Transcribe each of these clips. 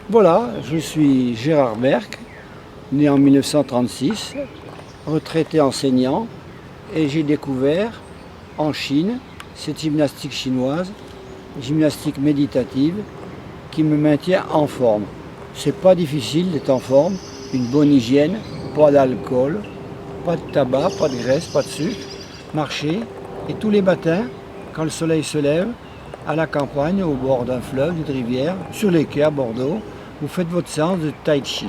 Voilà, je suis Gérard Berck, né en 1936, retraité enseignant, et j'ai découvert en Chine cette gymnastique chinoise, gymnastique méditative, qui me maintient en forme. C'est pas difficile d'être en forme, une bonne hygiène, pas d'alcool, pas de tabac, pas de graisse, pas de sucre, marcher, et tous les matins, quand le soleil se lève, à la campagne, au bord d'un fleuve, d'une rivière, sur les quais à Bordeaux, vous faites votre séance de tai chi.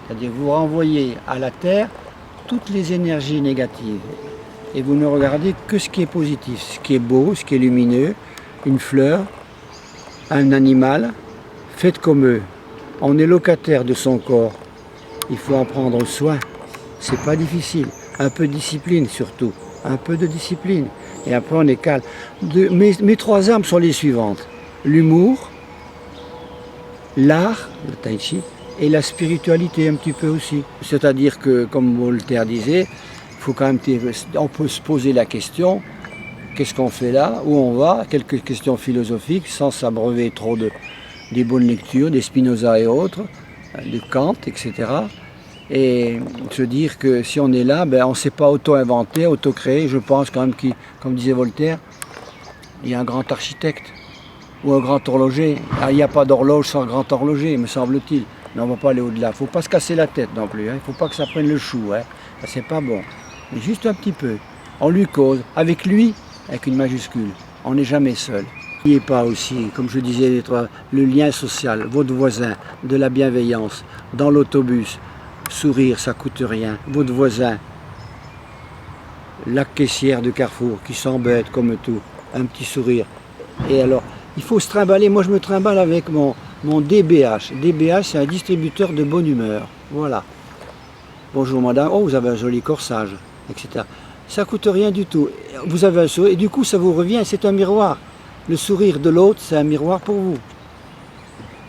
C'est-à-dire vous renvoyez à la terre toutes les énergies négatives. Et vous ne regardez que ce qui est positif, ce qui est beau, ce qui est lumineux, une fleur, un animal. Faites comme eux. On est locataire de son corps. Il faut en prendre soin. C'est pas difficile. Un peu de discipline surtout. Un peu de discipline. Et après on est calme. Mes trois armes sont les suivantes. L'humour, l'art, le tai chi, et la spiritualité un petit peu aussi. C'est-à-dire que, comme Voltaire disait, faut quand même, on peut se poser la question, qu'est-ce qu'on fait là, où on va, quelques questions philosophiques, sans s'abreuver trop des bonnes lectures, des Spinoza et autres, de Kant, etc. Et se dire que si on est là, ben, on ne s'est pas auto-inventé, auto-créé. Je pense quand même, comme disait Voltaire, il y a un grand architecte ou un grand horloger. Il n'y a pas d'horloge sans grand horloger, me semble-t-il. Mais on ne va pas aller au-delà. Il ne faut pas se casser la tête non plus. Il ne faut pas que ça prenne le chou. C'est pas bon. Mais juste un petit peu. On lui cause. Avec lui, avec une majuscule. On n'est jamais seul. N'oubliez pas aussi, comme je disais, le lien social, votre voisin, de la bienveillance, dans l'autobus. Sourire, ça coûte rien. Votre voisin, la caissière de Carrefour qui s'embête comme tout. Un petit sourire. Et alors, il faut se trimballer. Moi, je me trimballe avec mon DBH. DBH, c'est un distributeur de bonne humeur. Voilà. Bonjour madame, oh vous avez un joli corsage, etc. Ça ne coûte rien du tout. Vous avez un sourire et du coup ça vous revient, c'est un miroir. Le sourire de l'autre, c'est un miroir pour vous.